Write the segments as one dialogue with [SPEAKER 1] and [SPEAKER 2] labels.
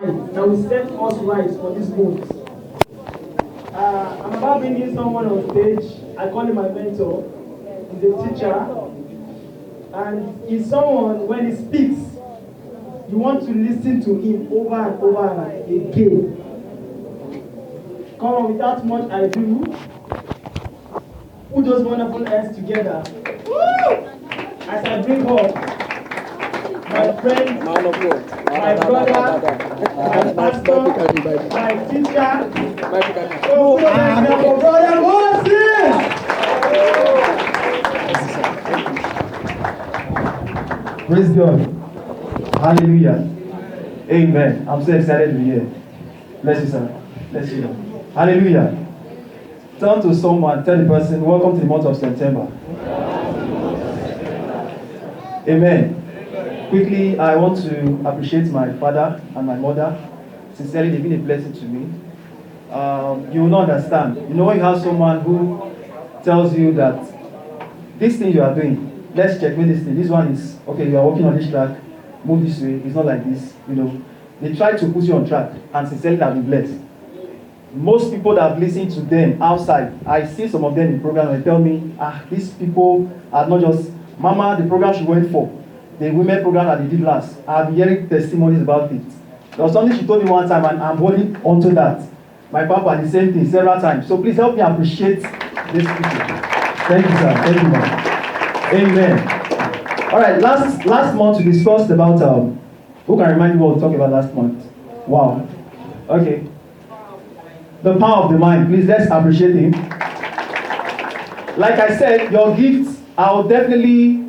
[SPEAKER 1] that will set us right for this month. I'm about bringing someone on stage. I call him my mentor. He's a teacher. And he's someone, when he speaks, you want to listen to him over and over and again. Come on, without much ado, put those wonderful hands together. As I bring up my friend,
[SPEAKER 2] Man of God.
[SPEAKER 1] my brother, my pastor, my teacher. Oh, brother Moses!
[SPEAKER 3] Praise God. Hallelujah. Amen. I'm so excited to be here. Bless you, sir. Bless you. Hallelujah. Turn to someone, tell the person, welcome to the month of September. Amen. Quickly, I want to appreciate my father and my mother. Sincerely, they've been a blessing to me. You will not understand. You know when you have someone who tells you that this thing you are doing, let's check with this thing. This one is, okay, you are working on this track, move this way, it's not like this, you know. They try to put you on track, and sincerely, I've been blessed. Most people that have listened to them outside, I see some of them in program and they tell me, these people are not just, Mama, the program she went for, the women program that they did last. I've been hearing testimonies about it. There was something she told me one time and I'm holding onto that. My papa, the same thing several times. So please help me appreciate these people. Thank you, sir. Thank you, man. Amen. All right, last month we discussed about, who can remind me what we talked about last month? Wow. Okay. The power of the mind. Please, let's appreciate him. Like I said, your gifts, I'll definitely,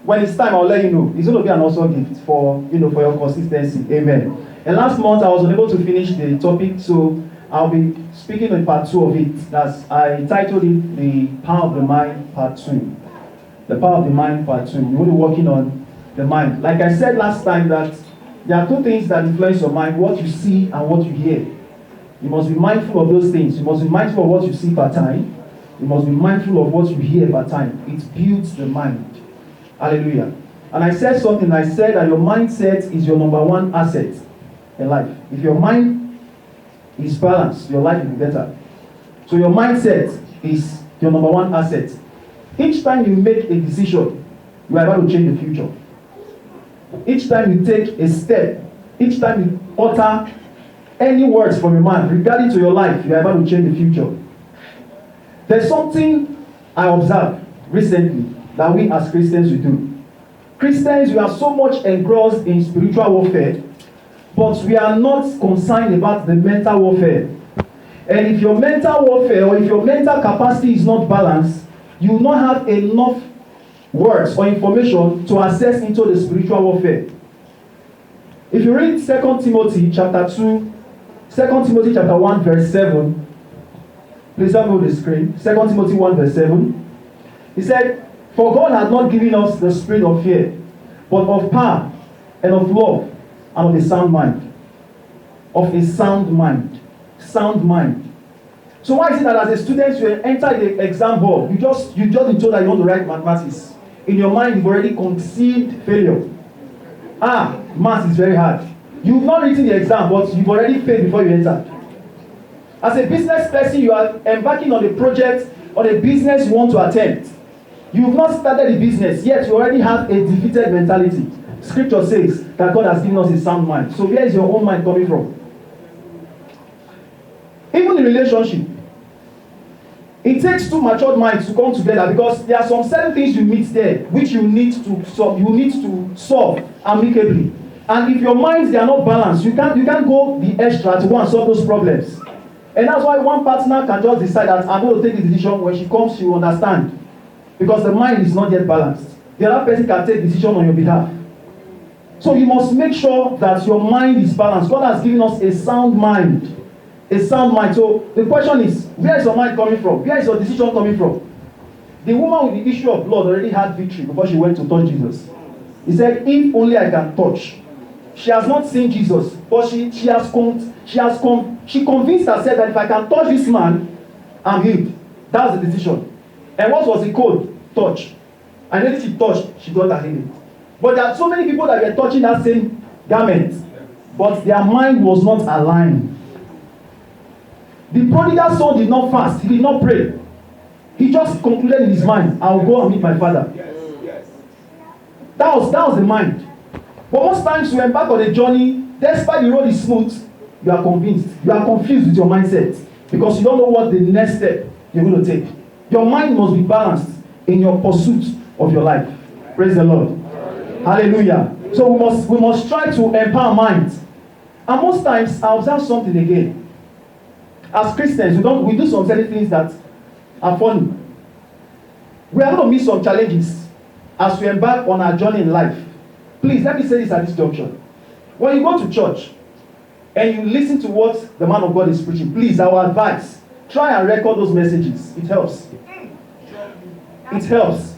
[SPEAKER 3] when it's time, I'll let you know. It's going to be an awesome gift for, for your consistency. Amen. And last month, I was unable to finish the topic, so I'll be speaking in part 2 of it. That's, I titled it, The Power of the Mind, Part 2. The Power of the Mind, Part 2. We're going to be working on the mind. Like I said last time, that there are 2 things that influence your mind, what you see and what you hear. You must be mindful of those things. You must be mindful of what you see per time. You must be mindful of what you hear per time. It builds the mind. Hallelujah. And I said something. I said that your mindset is your number 1 asset in life. If your mind is balanced, your life will be better. So your mindset is your number 1 asset. Each time you make a decision, you are about to change the future. Each time you take a step, each time you utter any words from your mind regarding to your life, you are about to change the future. There's something I observed recently that we as Christians will do. Christians, we are so much engrossed in spiritual warfare, but we are not concerned about the mental warfare. And if your mental warfare or if your mental capacity is not balanced, you will not have enough words or information to access into the spiritual warfare. If you read 2 Timothy chapter 2, 2 Timothy chapter 1 verse 7, please have on the screen. 2 Timothy 1 verse 7. He said, "For God has not given us the spirit of fear, but of power and of love and of a sound mind." Of a sound mind. Sound mind. So why is it that as a student you enter the exam hall, you just been told that you want to write mathematics. In your mind you've already conceived failure. Maths is very hard. You've not written the exam, but you've already failed before you entered. As a business person, you are embarking on a project, on a business you want to attempt. You've not started the business, yet you already have a defeated mentality. Scripture says that God has given us a sound mind. So where is your own mind coming from? Even in relationship, it takes 2 matured minds to come together because there are some certain things you meet there which you need to solve amicably. And if your minds, they are not balanced, you can't go the extra to go and solve those problems. And that's why one partner can just decide that I'm going to take the decision. When she comes, she will understand. Because the mind is not yet balanced. The other person can take decision on your behalf. So you must make sure that your mind is balanced. God has given us a sound mind. A sound mind. So the question is, where is your mind coming from? Where is your decision coming from? The woman with the issue of blood already had victory before she went to touch Jesus. He said, if only I can touch. She has not seen Jesus, but she convinced herself that if I can touch this man, I'm healed. That was the decision. And what was the code? Touch. And when she touched, she got her healing. But there are so many people that were touching that same garment but their mind was not aligned. The prodigal son did not fast, he did not pray. He just concluded in his mind, I will go and meet my father.
[SPEAKER 2] Yes.
[SPEAKER 3] That was the mind. But most times you embark on a journey, despite the road is smooth, you are convinced. You are confused with your mindset because you don't know what the next step you're going to take. Your mind must be balanced in your pursuit of your life. Praise the Lord. Hallelujah. So we must try to empower minds. And most times I observe something again. As Christians, we do some certain things that are funny. We are going to meet some challenges as we embark on our journey in life. Please, let me say this at this junction. When you go to church and you listen to what the man of God is preaching, please, our advice, try and record those messages. It helps. It helps.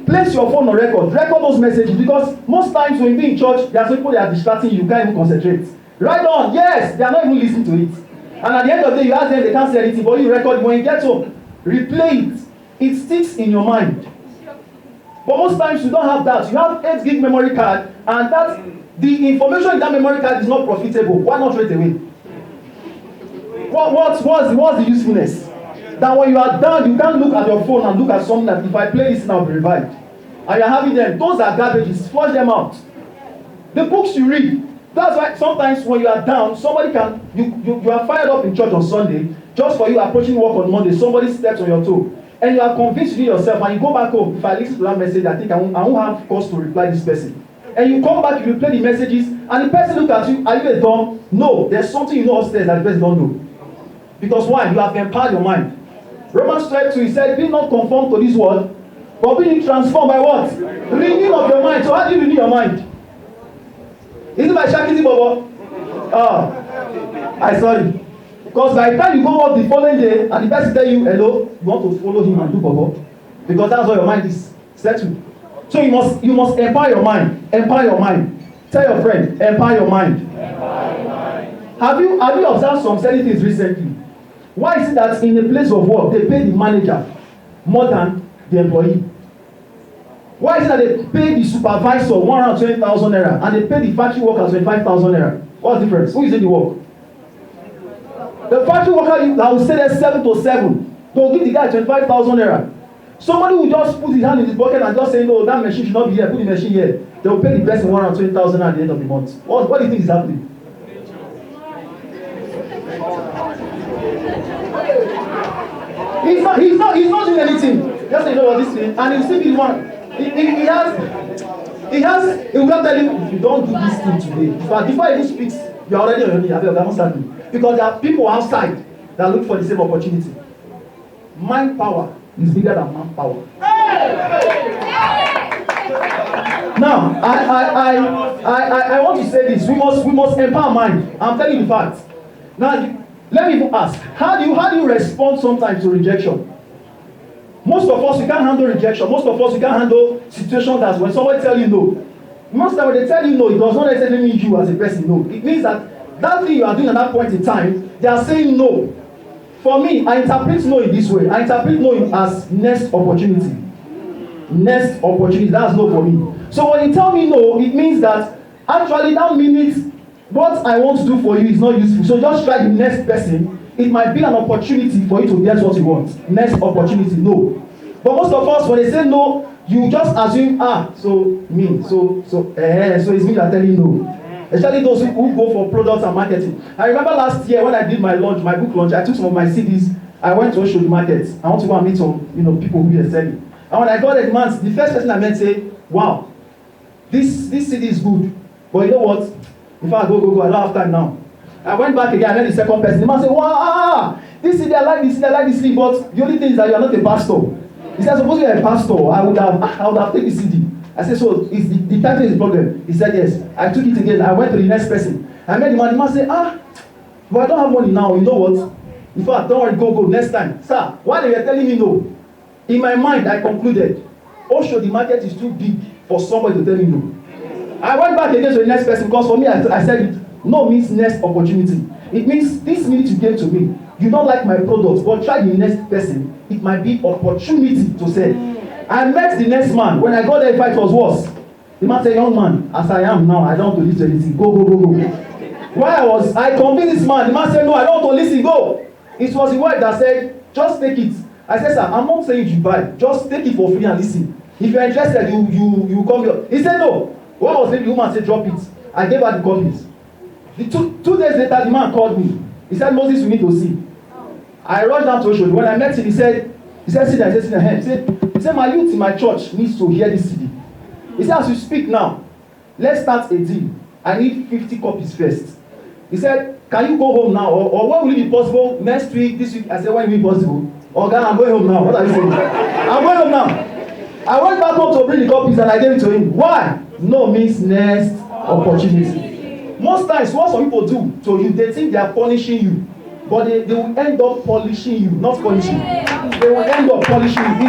[SPEAKER 3] Place your phone on record. Record those messages because most times when you be in church, there are people that are distracting you. You can't even concentrate. Right on. Yes, they are not even listening to it. And at the end of the day, you ask them, they can't say anything, but you record it. When you get home, replay it. It sticks in your mind. But most times you don't have that. You have 8 gig memory card, and that the information in that memory card is not profitable. Why not throw it away? What's the usefulness? That when you are down, you can't look at your phone and look at something that if I play this now, I'll be revived. And you're having them. Those are garbages. Flush them out. The books you read. That's why sometimes when you are down, somebody can, you are fired up in church on Sunday, just for you approaching work on Monday, somebody steps on your toe. And you are convinced in yourself, and you go back home. If I listen to that message, I think I won't have cause to reply this person. And you come back, you replay the messages, and the person look at you, are you a dumb? No, there's something you know upstairs that the person don't know. Because why? You have empowered your mind. Romans 12:2, he said, be not conformed to this world, but be transformed by what? Renewing of your mind. So how do you renew your mind? Is it by Shakiti Bobo? Oh, I sorry. Because by the time you go up the following day and the person tell you hello, you want to follow him and do Bobo. Because that's what your mind is settled. So you must empower your mind. Empower your mind. Tell your friend, empower your mind. Empower your mind. Have you observed some certain things recently? Why is it that in a place of work they pay the manager more than the employee? Why is it that they pay the supervisor 120,000 naira and they pay the factory workers 25,000 naira? What's the difference? Who is in the work? The factory worker that will stay there 7 to 7, they will give the guy 25,000 naira. Somebody will just put his hand in his pocket and just say, no, that machine should not be here, put the machine here. They will pay the person 120,000 at the end of the month. What do you think is happening? He's not doing anything. Just say, you know what, this thing, and he'll still be the one. He will not tell you, if you don't do this thing today, but before he even speaks, you're already on your knee. You're not standing. Because there are people outside that look for the same opportunity. Mind power is bigger than manpower. Now, I want to say this. We must empower mind. I'm telling you the facts. Now, let me even ask, how do you respond sometimes to rejection? Most of us, we can't handle rejection. Most of us, we can't handle situations that when somebody tell you no. Most time when they tell you no, it does not necessarily mean you as a person no. It means that thing you are doing at that point in time, they are saying no. For me, I interpret no in this way. I interpret no as next opportunity. Next opportunity, that's no for me. So when you tell me no, it means that actually that minute, what I want to do for you is not useful. So just try the next person. It might be an opportunity for you to get what you want. Next opportunity, no. But most of us, when they say no, you just assume, so it's me that telling no. Especially those who go for products and marketing. I remember last year when I did my launch, my book launch, I took some of my CDs. I went to Oshodi Market. I want to go and meet some, people who are selling. And when I got the demands, the first person I met said, "Wow, this CD is good, but you know what? In fact, go. I don't have time now." I went back again. I met the second person. The man said, "Wow, this CD, I like this CD, but the only thing is that you are not a pastor." He said, "Suppose you are a pastor, I would have taken the CD." I said, "So is the title is the problem?" He said, "Yes." I took it again. I went to the next person. I met the man. The man said, "But I don't have money now. You know what? In fact, don't worry, go next time." Sir, while they were telling me no, in my mind I concluded, the market is too big for somebody to tell me no. I went back again to the next person because for me, I said it. No means next opportunity. It means this minute you came to me, you don't like my products, but try the next person. It might be opportunity to sell. I met the next man. When I got there, if it was worse. The man said, "Young man, as I am now, I don't want to listen to anything. Go. I convinced this man. The man said, no, I don't want to listen, go. It was the wife that said, just take it. I said, sir, I'm not saying you buy. Just take it for free and listen. If you're interested, you come here. He said, no. When I was leaving, the woman said, drop it. I gave her the copies. Two days later, the man called me. He said, Moses, we need to see. I rushed down to Oshodi. When I met him, he said, sit down. He said, my youth in my church needs to hear this CD. He said, as you speak now, let's start a deal. I need 50 copies first. He said, can you go home now? Or when will it be possible? Next week, this week? I said, when will it be possible? Oh, God, I'm going home now. What are you saying? I'm going home now. I went back home to bring the copies and I gave it to him. Why? No means next opportunity. Most times, what some people do to you, they think they are punishing you. But they will end up polishing you, not punishing. They will end up polishing you.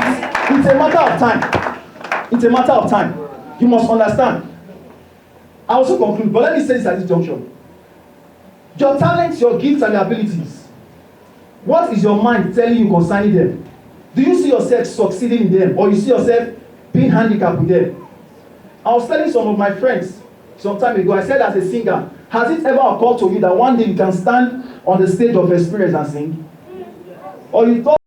[SPEAKER 3] It's a matter of time. It's a matter of time. You must understand. I also conclude, but let me say this at this junction. Your talents, your gifts, and your abilities. What is your mind telling you concerning them? Do you see yourself succeeding in them, or you see yourself being handicapped with them? I was telling some of my friends some time ago, I said as a singer, has it ever occurred to you that one day you can stand on the stage of experience and sing? Or you thought